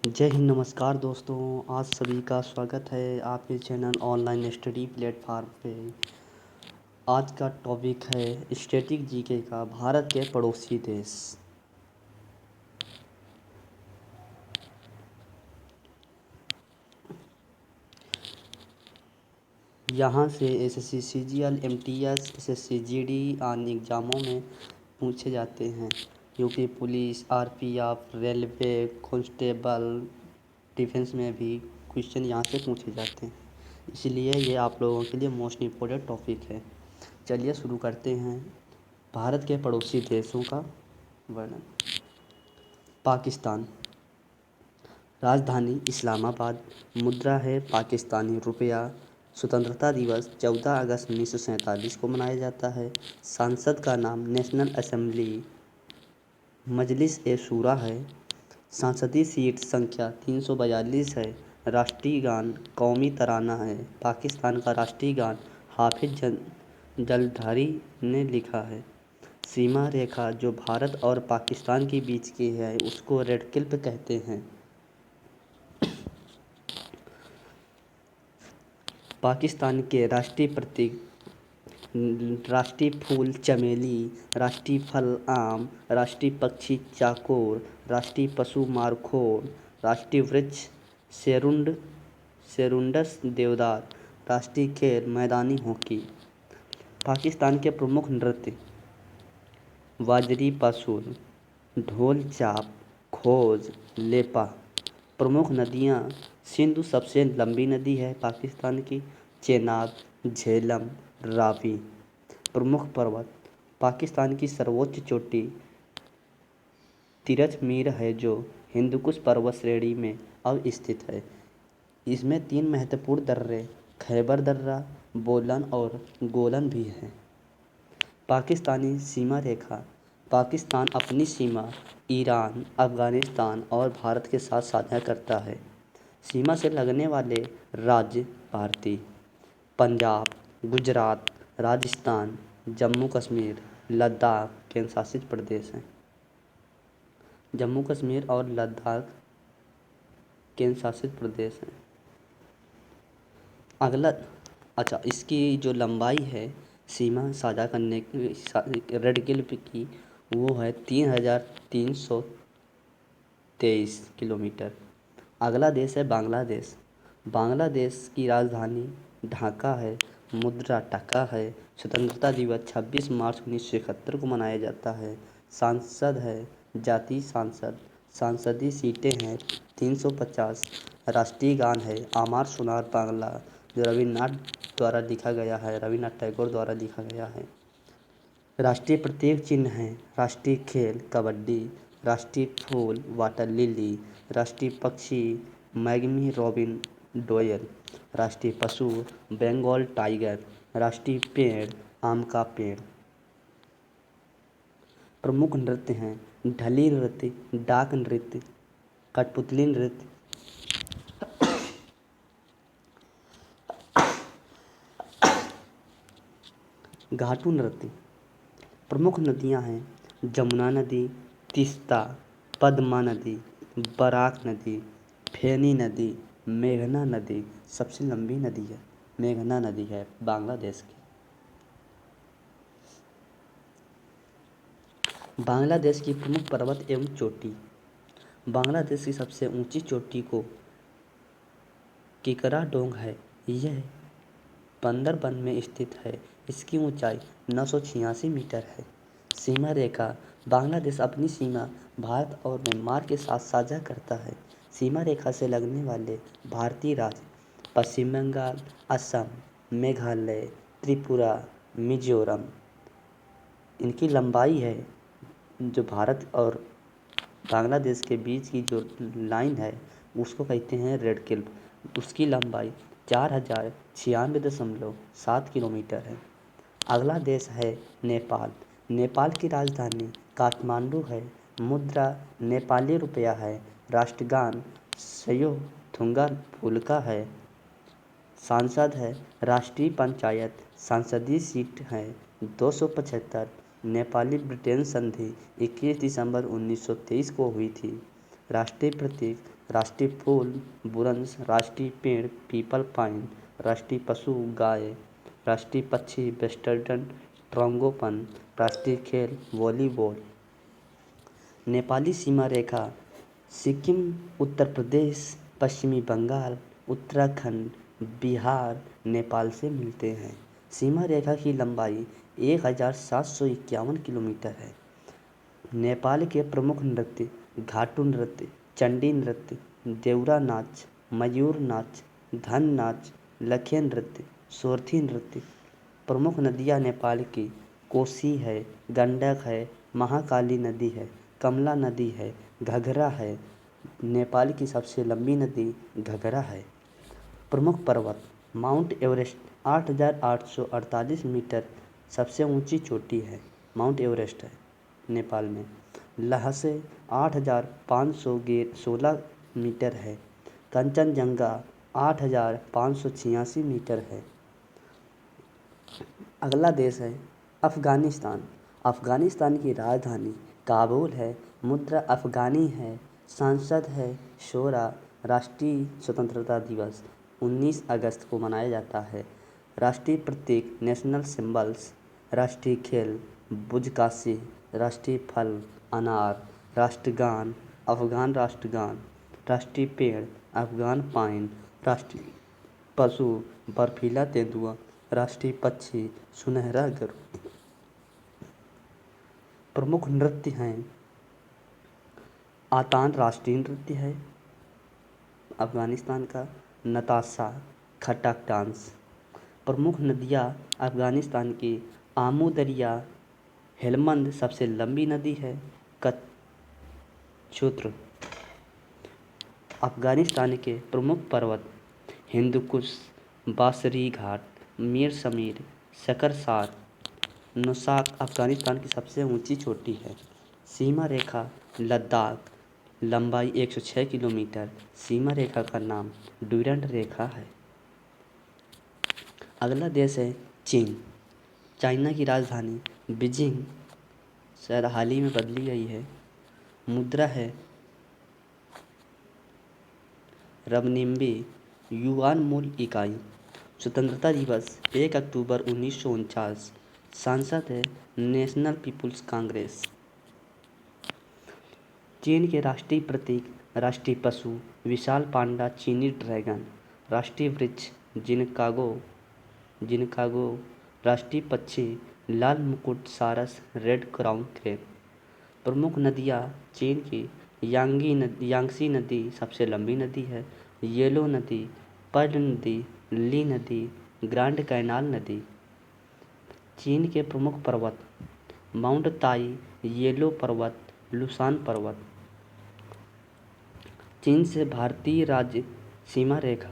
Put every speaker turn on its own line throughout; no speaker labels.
जय हिंद, नमस्कार दोस्तों। आज सभी का स्वागत है आपके चैनल ऑनलाइन स्टडी प्लेटफार्म पे। आज का टॉपिक है स्टैटिक जीके का भारत के पड़ोसी देश। यहाँ से SSC CGL MTS SSC GD आदि एग्ज़ामों में पूछे जाते हैं। UP police, RPF, railway, constable, defence में भी क्वेश्चन यहाँ से पूछे जाते हैं, इसलिए ये आप लोगों के लिए मोस्ट इम्पोर्टेंट टॉपिक है। चलिए शुरू करते हैं। भारत के पड़ोसी देशों का वर्णन। पाकिस्तान। राजधानी इस्लामाबाद। मुद्रा है पाकिस्तानी रुपया। स्वतंत्रता दिवस 14 अगस्त 1947 को मनाया जाता है। संसद का नाम नेशनल असेंबली मजलिस ए शूरा है। संसदीय सीट संख्या 342 है। राष्ट्रीय गान कौमी तराना है। पाकिस्तान का राष्ट्रीय गान हाफिज जलधारी ने लिखा है। सीमा रेखा जो भारत और पाकिस्तान के बीच की है उसको रेड क्लिप कहते हैं। पाकिस्तान के राष्ट्रीय प्रतीक, राष्ट्रीय फूल चमेली, राष्ट्रीय फल आम, राष्ट्रीय पक्षी चाकोर, राष्ट्रीय पशु मारखोर, राष्ट्रीय वृक्ष सेरुंडस देवदार, राष्ट्रीय खेल मैदानी हॉकी। पाकिस्तान के प्रमुख नृत्य वाजरी पासून, ढोल चाप, खोज, लेपा। प्रमुख नदियाँ सिंधु सबसे लंबी नदी है पाकिस्तान की, चेनाब, झेलम, रावी। प्रमुख पर्वत पाकिस्तान की सर्वोच्च चोटी तिरछमीर है जो हिंदुकुश पर्वत श्रेणी में अवस्थित है। इसमें 3 महत्वपूर्ण दर्रे खैबर दर्रा, बोलन और गोलन भी हैं। पाकिस्तानी सीमा रेखा पाकिस्तान अपनी सीमा ईरान, अफ़गानिस्तान और भारत के साथ साझा करता है। सीमा से लगने वाले राज्य भारतीय पंजाब, गुजरात, राजस्थान, जम्मू कश्मीर, लद्दाख केंद्र शासित प्रदेश हैं। जम्मू कश्मीर और लद्दाख केंद्र शासित प्रदेश हैं। इसकी जो लंबाई है सीमा साझा करने की रेड क्लिप की वो है 3323 किलोमीटर। अगला देश है बांग्लादेश। बांग्लादेश की राजधानी ढाका है। मुद्रा टका है। स्वतंत्रता दिवस 26 मार्च 1971 को मनाया जाता है। सांसद है जातीय सांसद। सांसदीय सीटें हैं 350। राष्ट्रीय गान है आमार सोनार बांग्ला जो रविन्द्रनाथ द्वारा लिखा गया है, रविन्द्रनाथ टैगोर द्वारा लिखा गया है। राष्ट्रीय प्रतीक चिन्ह है राष्ट्रीय खेल कबड्डी, राष्ट्रीय फूल वाटर लिली, राष्ट्रीय पक्षी मैगमी रॉबिन डोयल, राष्ट्रीय पशु बंगाल टाइगर, राष्ट्रीय पेड़ आम का पेड़। प्रमुख नृत्य हैं ढली नृत्य, डाक नृत्य, कठपुतली नृत्य, घाटू नृत्य। प्रमुख नदियां हैं जमुना नदी, तीस्ता, पद्मा नदी, बराक नदी, फेनी नदी, मेघना नदी। सबसे लंबी नदी है मेघना नदी है बांग्लादेश की। बांग्लादेश की प्रमुख पर्वत एवं चोटी। बांग्लादेश की सबसे ऊंची चोटी को किकराडोंग है। यह बंदरबन में स्थित है। इसकी ऊंचाई 986 मीटर है। सीमा रेखा बांग्लादेश अपनी सीमा भारत और म्यांमार के साथ साझा करता है। सीमा रेखा से लगने वाले भारतीय राज्य पश्चिम बंगाल, असम, मेघालय, त्रिपुरा, मिजोरम। इनकी लंबाई है जो भारत और बांग्लादेश के बीच की जो लाइन है उसको कहते हैं रेड क्लिप। उसकी लंबाई 4096.7 किलोमीटर है। अगला देश है नेपाल। नेपाल की राजधानी काठमांडू है। मुद्रा नेपाली रुपया है। राष्ट्रगान सयो थुंगा फुल्का है। सांसद है राष्ट्रीय पंचायत। संसदीय सीट है 275। नेपाली ब्रिटेन संधि 21 दिसंबर 1923 को हुई थी। राष्ट्रीय प्रतीक राष्ट्रीय फूल बुरंश, राष्ट्रीय पेड़ पीपल पाइन, राष्ट्रीय पशु गाय, राष्ट्रीय पक्षी वेस्टर्न ट्रांगोपन, राष्ट्रीय खेल वॉलीबॉल। नेपाली सीमा रेखा सिक्किम, उत्तर प्रदेश, पश्चिमी बंगाल, उत्तराखंड, बिहार, नेपाल से मिलते हैं। सीमा रेखा की लंबाई 1751 किलोमीटर है। नेपाल के प्रमुख नृत्य घाटू नृत्य, चंडी नृत्य, देवरा नाच, मयूर नाच, धन नाच, लखे नृत्य, सोरथी नृत्य। प्रमुख नदियाँ नेपाल की कोसी है, गंडक है, महाकाली नदी है, कमला नदी है, घघरा है। नेपाल की सबसे लंबी नदी घघरा है। प्रमुख पर्वत माउंट एवरेस्ट 8,848 मीटर सबसे ऊंची चोटी है, माउंट एवरेस्ट है नेपाल में। लहसे 8,516 मीटर है। कंचनजंगा 8,586 मीटर है। अगला देश है अफ़गानिस्तान। अफ़गानिस्तान की राजधानी काबुल है। मुद्रा अफ़गानी है। संसद है शोरा। राष्ट्रीय स्वतंत्रता दिवस 19 अगस्त को मनाया जाता है। राष्ट्रीय प्रतीक नेशनल सिंबल्स। राष्ट्रीय खेल बुज़काशी। राष्ट्रीय फल अनार। राष्ट्रगान अफ़गान राष्ट्रगान। राष्ट्रीय पेड़ अफ़गान पाइन। राष्ट्रीय पशु बर्फीला तेंदुआ। राष्ट्रीय पक्षी सुनहरा गरुड़। प्रमुख नृत्य हैं आतान राष्ट्रीय नृत्य है अफ़गानिस्तान का। नताशा खटक डांस। प्रमुख नदियाँ अफ़गानिस्तान की आमू दरिया, हेलमंद सबसे लंबी नदी है, कच्छुत्र। अफ़गानिस्तान के प्रमुख पर्वत हिंदुकुश, बासरी घाट, मीर समीर, शकरसार, नुशाक अफ़गानिस्तान की सबसे ऊंची चोटी है। सीमा रेखा लद्दाख, लंबाई 106 किलोमीटर। सीमा रेखा का नाम ड्यूरेंट रेखा है। अगला देश है चीन। चाइना की राजधानी बीजिंग शायद हाल ही में बदली गई है। मुद्रा है रवनिम्बी, युआन मूल इकाई। स्वतंत्रता दिवस 1 अक्टूबर 1949। सांसद है नेशनल पीपुल्स कांग्रेस। चीन के राष्ट्रीय प्रतीक, राष्ट्रीय पशु विशाल पांडा चीनी ड्रैगन। राष्ट्रीय वृक्ष जिनकागो। राष्ट्रीय पक्षी लाल मुकुट सारस रेड क्राउन क्रेन। प्रमुख नदियाँ चीन की यांगसी नदी सबसे लंबी नदी है। येलो नदी, पर्ल नदी, ली नदी, ग्रांड कैनाल नदी। चीन के प्रमुख पर्वत माउंट ताई, येलो पर्वत, लुसान पर्वत। चीन से भारतीय राज्य सीमा रेखा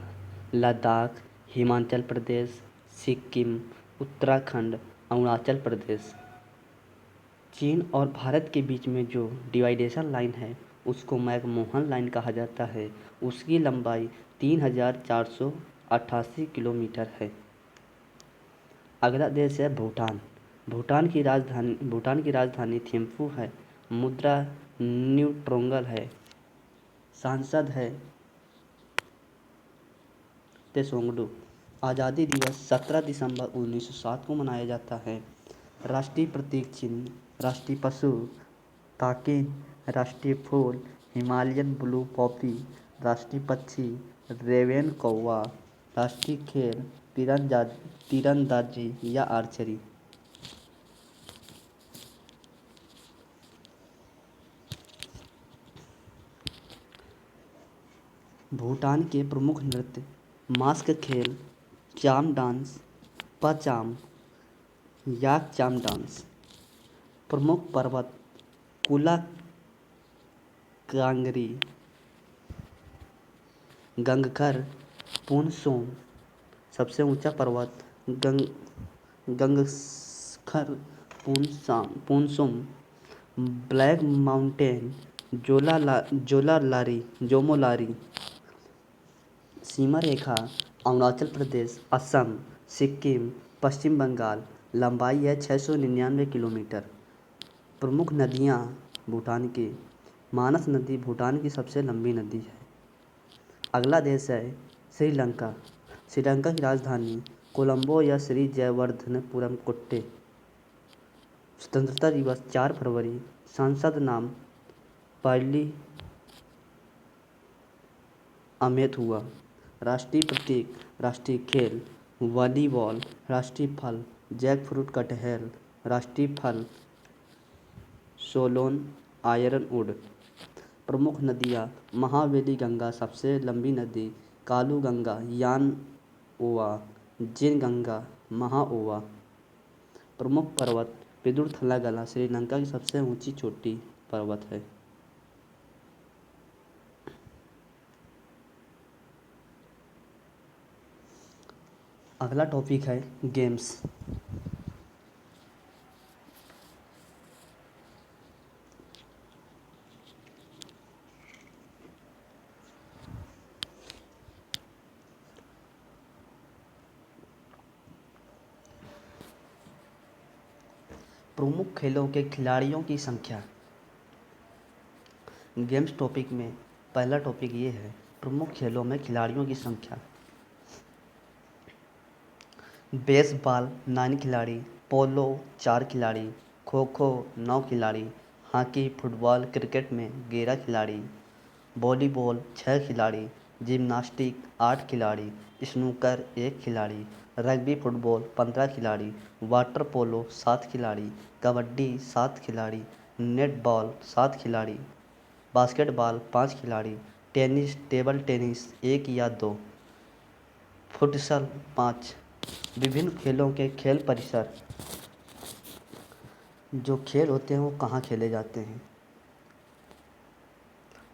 लद्दाख, हिमाचल प्रदेश, सिक्किम, उत्तराखंड, अरुणाचल प्रदेश। चीन और भारत के बीच में जो डिवाइडेशन लाइन है उसको मैकमोहन लाइन कहा जाता है। उसकी लंबाई 3,488 किलोमीटर है। अगला देश है भूटान। भूटान की राजधानी थिम्पू है। मुद्रा न्यूट्रोंगल है। सांसद है तेसोंगडू। आज़ादी दिवस 17 दिसंबर 1907 को मनाया जाता है। राष्ट्रीय प्रतीक चिन्ह, राष्ट्रीय पशु ताकिन, राष्ट्रीय फूल हिमालयन ब्लू पॉपी, राष्ट्रीय पक्षी रेवेन कौवा, राष्ट्रीय खेल तीरंदाजी या आर्चरी। भूटान के प्रमुख नृत्य मास्क खेल, चाम डांस, पाचाम, याकचाम डांस। प्रमुख पर्वत कुला कांगरी, गंगखर, पुनसोम। सबसे ऊंचा पर्वत गंगखर पुनसोम, ब्लैक माउंटेन, जोमोलारी। सीमा रेखा अरुणाचल प्रदेश, असम, सिक्किम, पश्चिम बंगाल। लंबाई है 699 किलोमीटर। प्रमुख नदियाँ भूटान की मानस नदी भूटान की सबसे लंबी नदी है। अगला देश है श्रीलंका। श्रीलंका की राजधानी कोलंबो या श्री जयवर्धनपुरम कुट्टे। स्वतंत्रता दिवस 4 फरवरी। सांसद नाम पार्ली अमेत हुआ। राष्ट्रीय प्रतीक, राष्ट्रीय खेल वॉलीबॉल। राष्ट्रीय फल जैकफ्रूट कटहल। राष्ट्रीय फल सोलोन आयरन वुड। प्रमुख नदियाँ महावेली गंगा सबसे लंबी नदी, कालू गंगा यान ओवा, जिन गंगा महाओवा। प्रमुख पर्वत पिदुर थलागला श्रीलंका की सबसे ऊंची चोटी पर्वत है। अगला टॉपिक है गेम्स। प्रमुख खेलों के खिलाड़ियों की संख्या। गेम्स टॉपिक में पहला टॉपिक ये है प्रमुख खेलों में खिलाड़ियों की संख्या। बेसबॉल 9 खिलाड़ी, पोलो 4 खिलाड़ी, खो खो 9 खिलाड़ी, हॉकी फुटबॉल क्रिकेट में 11 खिलाड़ी, वॉलीबॉल 6 खिलाड़ी, जिम्नास्टिक 8 खिलाड़ी, स्नूकर 1 खिलाड़ी, रग्बी फुटबॉल 15 खिलाड़ी, वाटर पोलो 7 खिलाड़ी, कबड्डी 7 खिलाड़ी, नेटबॉल 7 खिलाड़ी, बास्केटबॉल 5 खिलाड़ी, टेनिस टेबल टेनिस 1 या 2, फुटसल 5। विभिन्न खेलों के खेल परिसर। जो खेल होते हैं वो कहाँ खेले जाते हैं।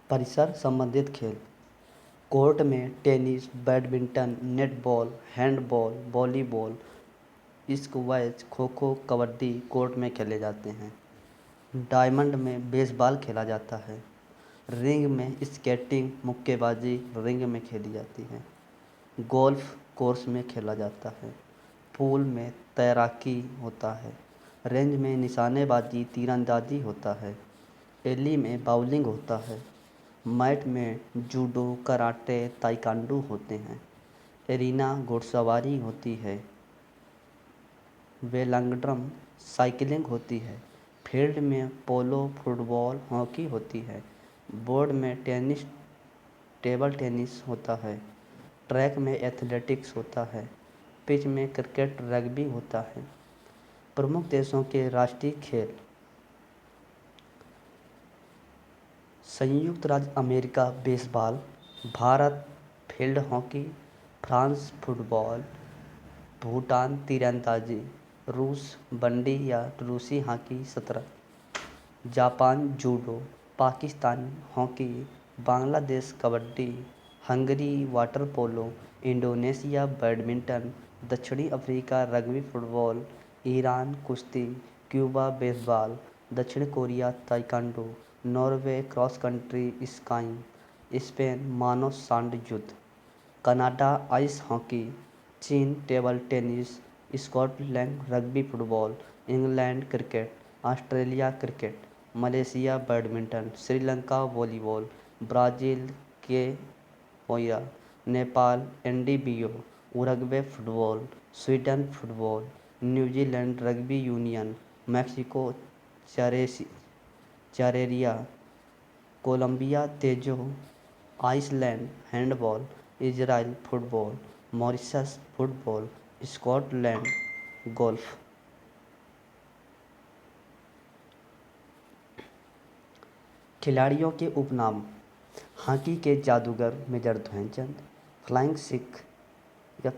परिसर संबंधित खेल कोर्ट में tennis, badminton, netball, handball, volleyball, squash, kho kho, kabaddi court में खेले जाते हैं। डायमंड में बेसबॉल खेला जाता है। रिंग में स्केटिंग, मुक्केबाजी रिंग में खेली जाती है। गोल्फ कोर्स में खेला जाता है। पूल में तैराकी होता है। रेंज में निशानेबाजी तीरंदाजी होता है। एली में बाउलिंग होता है। मैट में जूडो, कराटे, ताइक्वांडो होते हैं। एरीना घुड़सवारी होती है। वेलोड्रम साइकिलिंग होती है। फील्ड में पोलो, फुटबॉल, हॉकी होती है। बोर्ड में टेनिस टेबल टेनिस होता है। ट्रैक में एथलेटिक्स होता है। पिच में क्रिकेट रग्बी होता है। प्रमुख देशों के राष्ट्रीय खेल। संयुक्त राज्य America baseball, Bharat field hockey, France football, Bhutan तीरंदाजी, रूस बंडी या रूसी हॉकी शतरंज, Japan judo, Pakistan hockey, Bangladesh kabaddi, Hungary water polo, Indonesia badminton, दक्षिणी अफ्रीका रग्बी फुटबॉल, ईरान कुश्ती, क्यूबा बेसबॉल, दक्षिण Korea taekwondo, Norway cross country skiing, Spain मानो सांड युद्ध, कनाडा आइस हॉकी, चीन table tennis, Scotland rugby football, England cricket, Australia cricket, Malaysia badminton, Sri Lanka volleyball, Brazil के पोया, Nepal एनडीबीओ, Uruguay football, Sweden football, New Zealand rugby union, Mexico चारेरिया, Colombia तेजो, Iceland handball, Israel football, Mauritius football, Scotland golf. खिलाड़ियों के उपनाम। Hockey के जादूगर major Dhyanchand, flying Sikh या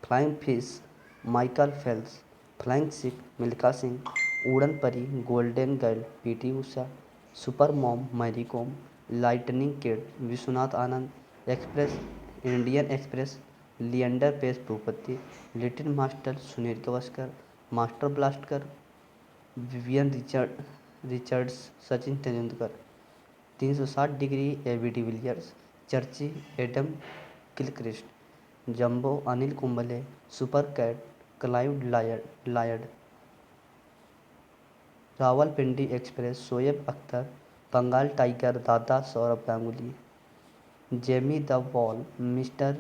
flying fish Michael Phelps, flying Sikh Milkha Singh, उड़न परी golden girl PT Usha, super mom Mary Kom, lightning kid Vishwanath Anand, express Indian express Leander Paes Bhupathi, little master Sunil Gavaskar, master blaster Vivian Richards, Sachin Tendulkar, 360 degree AB de Villiers, churchy Adam Gilchrist, jumbo Anil Kumble, super cat Clive Lloyd, Rawalpindi express Shoaib Akhtar, Bengal tiger Dada Sourav Ganguly, Jammy the wall, mister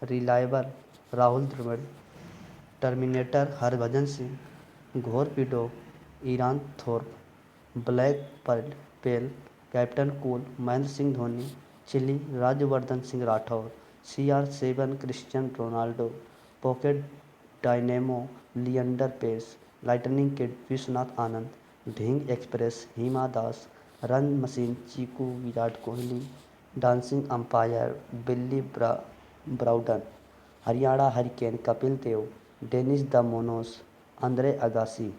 reliable Rahul Dravid, terminator Harbhajan Singh, torpedo Ian Thorpe, black Pele captain cool Mahendra Singh Dhoni, चिली Rajyavardhan Singh Rathore, CR7 Cristiano Ronaldo, pocket dynamo Leander Paes, lightning kid Vishwanath Anand, Dhing express Hima Das, run machine Chiku Virat Kohli, dancing umpire Billy Bowden, Haryana hurricane Kapil Dev, Dennis the menace, Andre Agassi,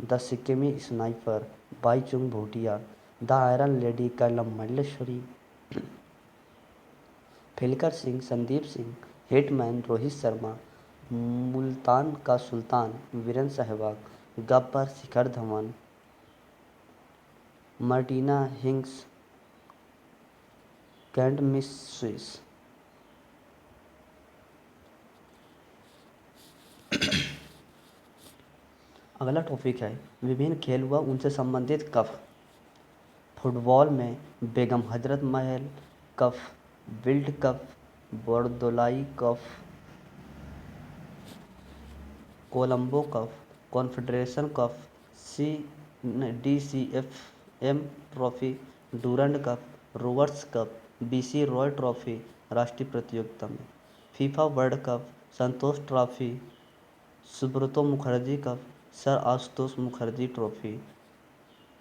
the सिक्किमी sniper Bhaichung Bhutia, the iron lady Karnam Malleswari, flicker Singh Sandeep Singh, hitman Rohit Sharma, Multan का सुल्तान Virendra Sehwag, Gabbar Shikhar Dhawan, Martina हिंग्स, cantt miss Swiss. अगला topic है विभिन्न खेल व उनसे संबंधित cup. Football में Begum Hazrat Mahal cup, Wills cup, Bordoloi cup, Colombo cup, confederation cup, DCFM trophy, Durand cup, Rovers cup, BC Roy trophy राष्ट्रीय प्रतियोगिता में, FIFA world cup, Santosh trophy, Subroto Mukherjee cup, sir Ashutosh Mukherjee trophy,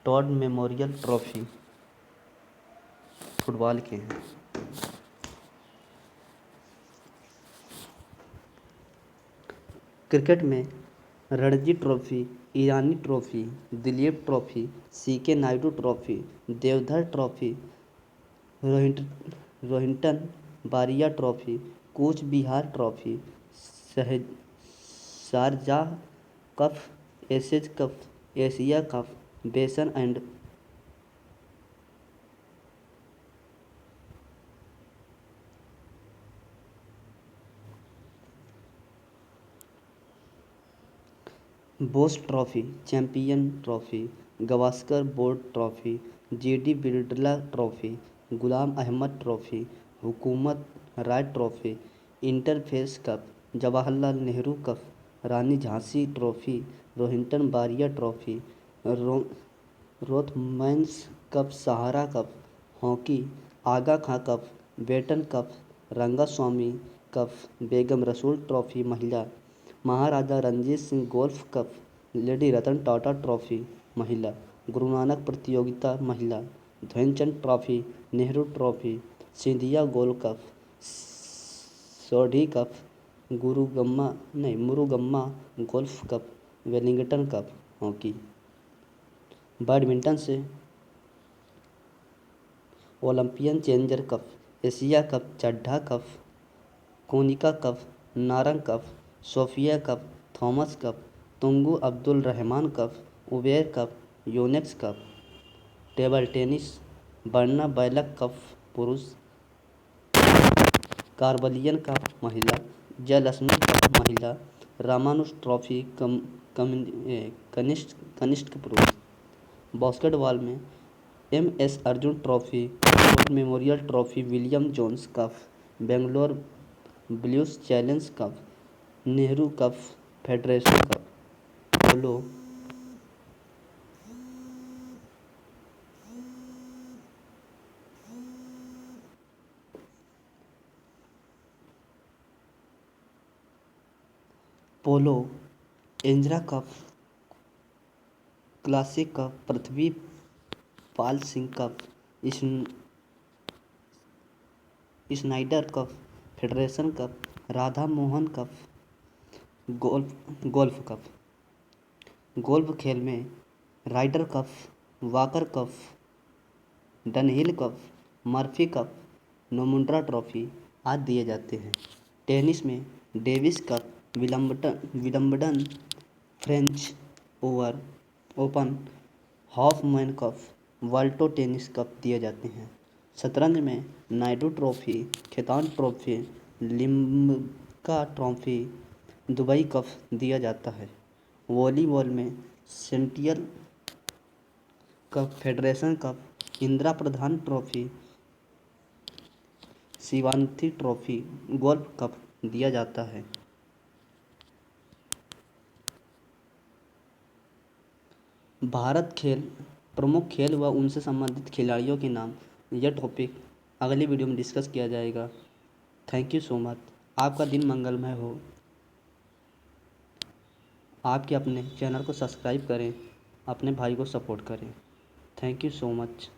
Todd memorial trophy football के हैं। क्रिकेट में Ranji trophy, Irani trophy, Duleep trophy, CK Naidu trophy, Deodhar trophy, Rohinton Baria trophy, Cooch Behar trophy, Sharjah cup, Ashes cup, Asia cup, Benson and boss trophy, champion trophy, Gavaskar Border trophy, JD Birla trophy, Ghulam Ahmed trophy, Hukumat Rai trophy, interface cup, Jawaharlal Nehru cup, Rani Jhansi trophy, Rohinton Baria trophy, Rothmans cup, Sahara cup, hockey, Aga Khan cup, Beighton cup, Rangaswamy cup, Begum Rasool trophy महिला, Maharaja Ranjit Singh golf cup, lady Ratan Tata trophy महिला, गुरु नानक प्रतियोगिता महिला, Dhyan Chand trophy, Nehru trophy, Scindia gold cup, Sodhi cup, Murugappa golf cup, Wellington cup hockey. Badminton से Olympian challenger cup, Asia cup, Chadha cup, Konica cup, Narang cup, Sofia cup, Thomas cup, Tunku Abdul Rahman cup, Uber cup, Yonex cup. Table tennis Barna Bellak cup पुरुष, Corbillon cup महिला, Jayalakshmi cup महिला, Ramanuj trophy कनिष्ठ पुरुष। Basketball में MS Arjun trophy, memorial trophy, William Jones cup, Bangalore blues challenge cup, Nehru cup, federation cup. Polo Ezra cup, classic cup, Prithvi Pal Singh cup, Snyder cup, federation cup, Radha Mohan cup, golf cup. Golf खेल में Ryder cup, Walker cup, Dunhill cup, Murphy cup, Noamundi trophy आदि दिए जाते हैं। Tennis में Davis cup, Wimbledon, French open, Hoffman cup, वाल्टो tennis cup दिए जाते हैं। शतरंज में Naidu trophy, Khaitan trophy, Limca trophy, Dubai cup दिया जाता है। वॉलीबॉल में central cup, federation cup, Indira Pradhan trophy, Shivanti trophy golf cup दिया जाता है? भारत खेल प्रमुख खेल व उनसे संबंधित खिलाड़ियों के नाम। यह टॉपिक अगली वीडियो में डिस्कस किया जाएगा। Thank you so much. आपका दिन मंगलमय हो। आपके अपने चैनल को सब्सक्राइब करें, अपने भाई को सपोर्ट करें। Thank you so much.